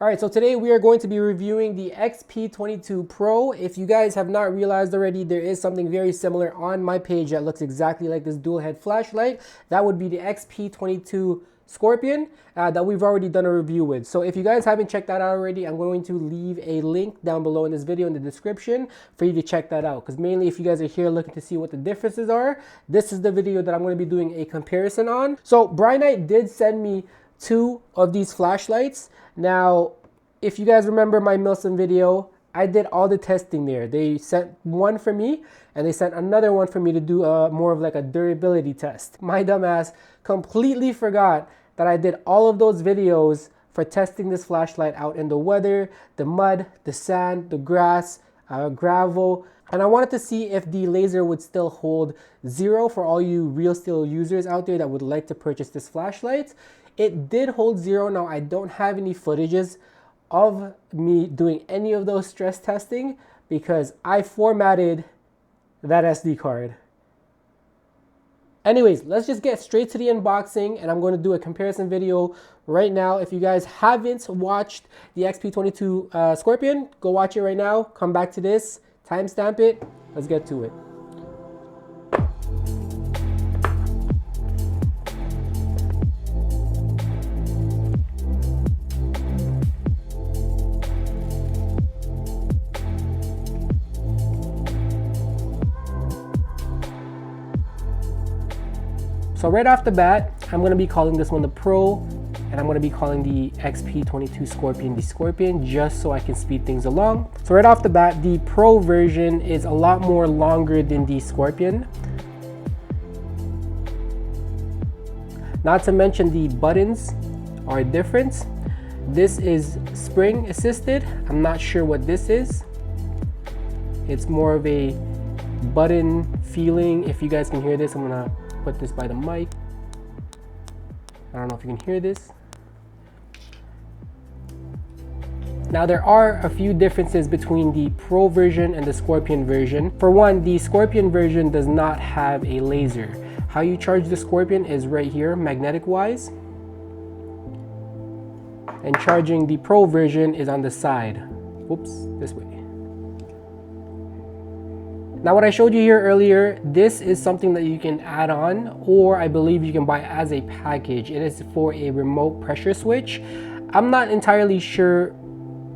All right, so today we are going to be reviewing the XP22 Pro. If you guys have not realized already, there is something very similar on my page that looks exactly like this dual head flashlight. That would be the XP22 Scorpion that we've already done a review with. So if you guys haven't checked that out already, I'm going to leave a link down below in this video in the description for you to check that out. Because mainly if you guys are here looking to see what the differences are, this is the video that I'm going to be doing a comparison on. So Brinyte did send me two of these flashlights. Now, if you guys remember my Milsim video, I did all the testing there. They sent one for me and they sent another one for me to do more of like a durability test. My dumbass completely forgot that I did all of those videos for testing this flashlight out in the weather, the mud, the sand, the grass, gravel. And I wanted to see if the laser would still hold 0 for all you Real Steel users out there that would like to purchase this flashlight. It did hold 0. Now, I don't have any footages of me doing any of those stress testing because I formatted that SD card. Anyways, let's just get straight to the unboxing and I'm going to do a comparison video right now. If you guys haven't watched the XP22 Scorpion, go watch it right now. Come back to this, timestamp it. Let's get to it. So right off the bat, I'm going to be calling this one the Pro, and I'm going to be calling the XP22 Scorpion the Scorpion, just so I can speed things along. So right off the bat, the Pro version is a lot more longer than the Scorpion. Not to mention the buttons are different. This is spring assisted. I'm not sure what this is. It's more of a button feeling. If you guys can hear this, I'm going to put this by the mic. I don't know if you can hear this. Now there are a few differences between the Pro version and the Scorpion version. For one, the Scorpion version does not have a laser. How you charge the Scorpion is right here, magnetic wise. And charging the Pro version is on the side. Whoops, this way. Now what I showed you here earlier, this is something that you can add on, or I believe you can buy as a package. It is for a remote pressure switch. I'm not entirely sure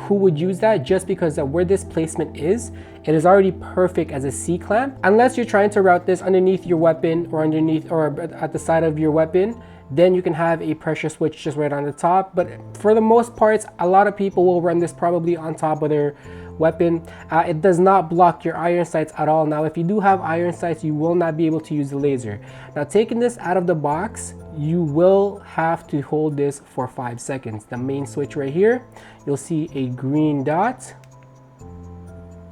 who would use that, just because of where this placement is, it is already perfect as a C-clamp. Unless you're trying to route this underneath your weapon or underneath or at the side of your weapon, then you can have a pressure switch just right on the top. But for the most part, a lot of people will run this probably on top of their weapon. It does not block your iron sights at all. Now, if you do have iron sights, you will not be able to use the laser. Now, taking this out of the box, you will have to hold this for 5 seconds. The main switch right here, you'll see a green dot.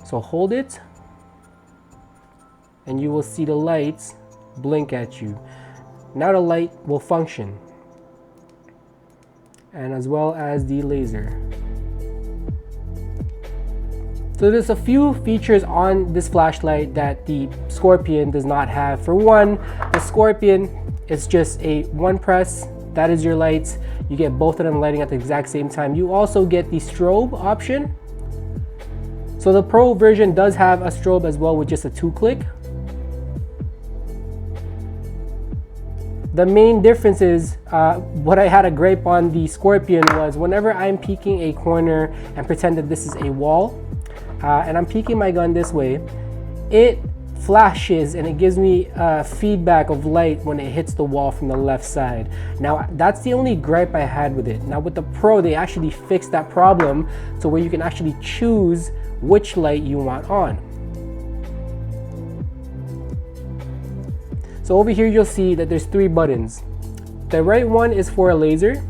So hold it, and you will see the lights blink at you. Now the light will function, and as well as the laser. So there's a few features on this flashlight that the Scorpion does not have. For one, the Scorpion is just a one press. That is your lights. You get both of them lighting at the exact same time. You also get the strobe option. So the Pro version does have a strobe as well with just a 2-click. The main difference is, what I had a gripe on the Scorpion was whenever I'm peeking a corner and pretend that this is a wall, and I'm peeking my gun this way, it flashes and it gives me feedback of light when it hits the wall from the left side. Now that's the only gripe I had with it. Now with the Pro, they actually fixed that problem to where you can actually choose which light you want on. So over here you'll see that there's 3 buttons. The right one is for a laser.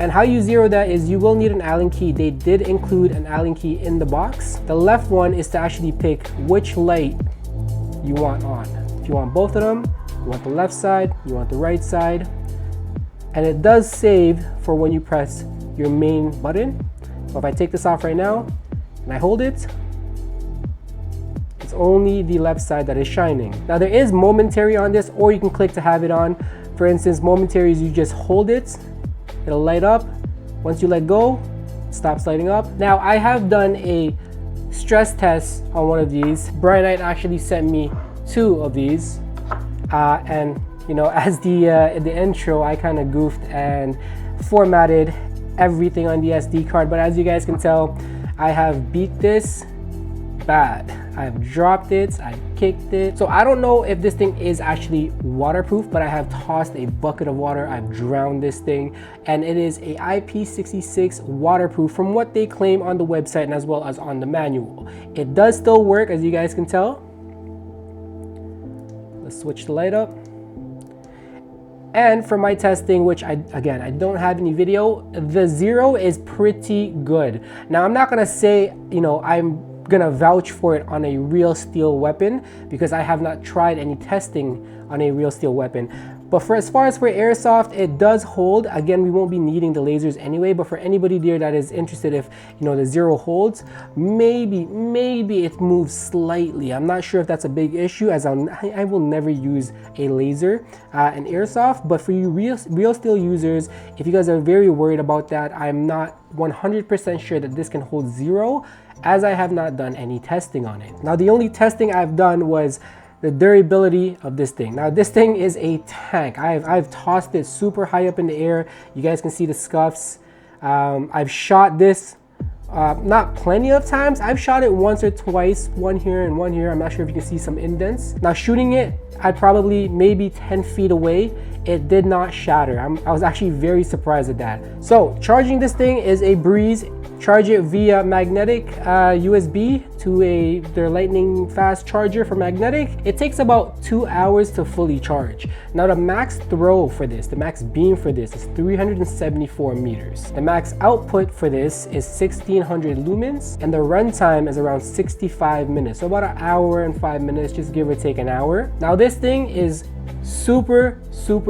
And how you zero that is you will need an Allen key. They did include an Allen key in the box. The left one is to actually pick which light you want on. If you want both of them, you want the left side, you want the right side. And it does save for when you press your main button. So if I take this off right now and I hold it, it's only the left side that is shining. Now there is momentary on this, or you can click to have it on. For instance, momentary is you just hold it, it'll light up. Once you let go, it stops lighting up. Now I have done a stress test on one of these. Brinyte actually sent me 2 of these, and you know, as the intro, I kind of goofed and formatted everything on the SD card, but as you guys can tell, I have beat this bad. I've dropped it, I've kicked it. So I don't know if this thing is actually waterproof, but I have tossed a bucket of water, I've drowned this thing, and it is a IP66 waterproof from what they claim on the website and as well as on the manual. It does still work, as you guys can tell. Let's switch the light up. And for my testing, which I don't have any video, the 0 is pretty good. Now I'm not gonna say, you know, I'm gonna vouch for it on a real steel weapon because I have not tried any testing on a real steel weapon. But for as far as for airsoft, it does hold. Again, we won't be needing the lasers anyway, but for anybody there that is interested, if you know the 0 holds, maybe it moves slightly. I'm not sure if that's a big issue, as I will never use a laser in airsoft. But for you real steel users, if you guys are very worried about that, I'm not 100% sure that this can hold 0, as I have not done any testing on it. Now the only testing I've done was the durability of this thing. Now this thing is a tank. I've tossed it super high up in the air. You guys can see the scuffs. I've shot this not plenty of times. I've shot it once or twice, one here and one here. I'm not sure if you can see some indents. Now shooting it at probably maybe 10 feet away, it did not shatter. I was actually very surprised at that. So charging this thing is a breeze. Charge it via magnetic USB to their lightning fast charger for magnetic. It takes about 2 hours to fully charge. Now the max throw for this, the max beam for this is 374 meters. The max output for this is 1600 lumens, and the runtime is around 65 minutes. So about an hour and 5 minutes, just give or take an hour. Now this thing is super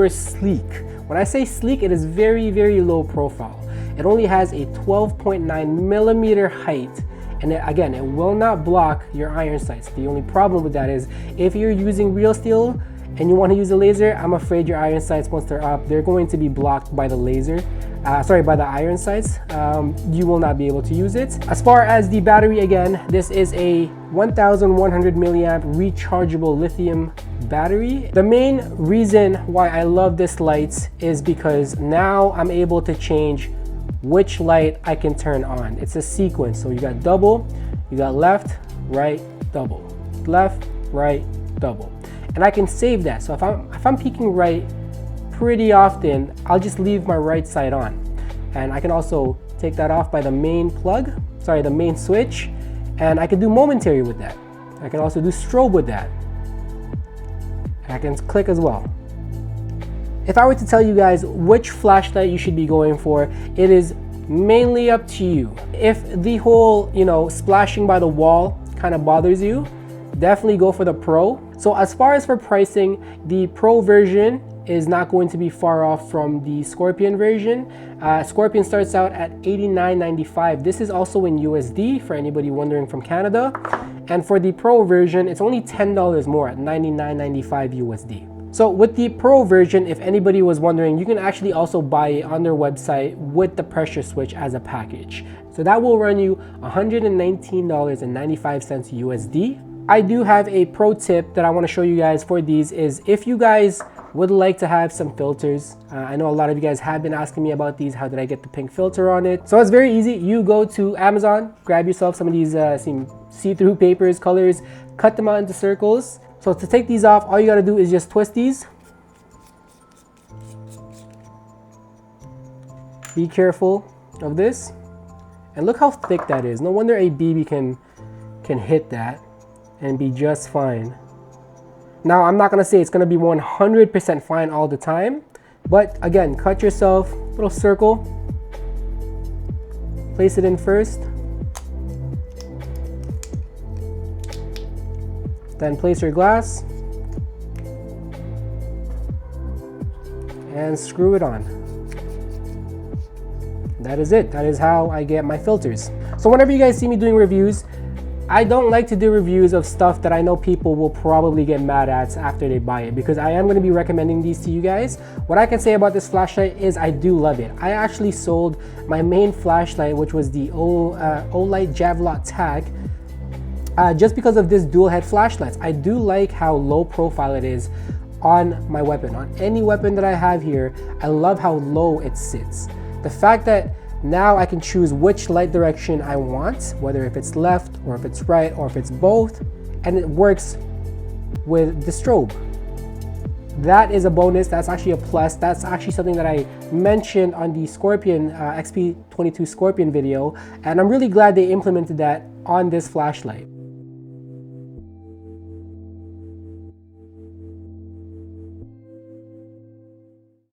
sleek. When I say sleek, it is very low profile. It only has a 12.9 millimeter height, and again, it will not block your iron sights. The only problem with that is if you're using real steel and you want to use a laser, I'm afraid your iron sights, once they're up, they're going to be blocked by the laser. By the iron sights. You will not be able to use it. As far as the battery, again, this is a 1100 milliamp rechargeable lithium battery. The main reason why I love this light is because now I'm able to change which light I can turn on. It's a sequence, so you got double, you got left, right, double, left, right, double, and I can save that. So if I'm peeking right pretty often, I'll just leave my right side on, and I can also take that off by the main the main switch, and I can do momentary with that. I can also do strobe with that, and I can click as well. If I were to tell you guys which flashlight you should be going for, it is mainly up to you. If the whole, you know, splashing by the wall kind of bothers you, definitely go for the Pro. So as far as for pricing, the Pro version is not going to be far off from the Scorpion version. Scorpion starts out at $89.95. This is also in USD for anybody wondering from Canada. And for the Pro version, it's only $10 more at $99.95 USD. So with the Pro version, if anybody was wondering, you can actually also buy it on their website with the pressure switch as a package. So that will run you $119.95 USD. I do have a pro tip that I want to show you guys for these is if you guys would like to have some filters. I know a lot of you guys have been asking me about these. How did I get the pink filter on it? So it's very easy. You go to Amazon, grab yourself some of these see-through papers, colors, cut them out into circles. So to take these off, all you gotta do is just twist these. Be careful of this. And look how thick that is. No wonder a BB can hit that and be just fine. Now, I'm not gonna say it's gonna be 100% fine all the time, but again, cut yourself a little circle. Place it in first. Then place your glass and screw it on. That is it. That is how I get my filters. So whenever you guys see me doing reviews, I don't like to do reviews of stuff that I know people will probably get mad at after they buy it, because I am going to be recommending these to you guys. What I can say about this flashlight is I do love it. I actually sold my main flashlight, which was the Olight Javelot Tag, just because of this dual head flashlights. I do like how low profile it is on my weapon. On any weapon that I have here, I love how low it sits. The fact that now I can choose which light direction I want, whether if it's left or if it's right or if it's both, and it works with the strobe. That is a bonus. That's actually a plus. That's actually something that I mentioned on the Scorpion XP22 Scorpion video, and I'm really glad they implemented that on this flashlight.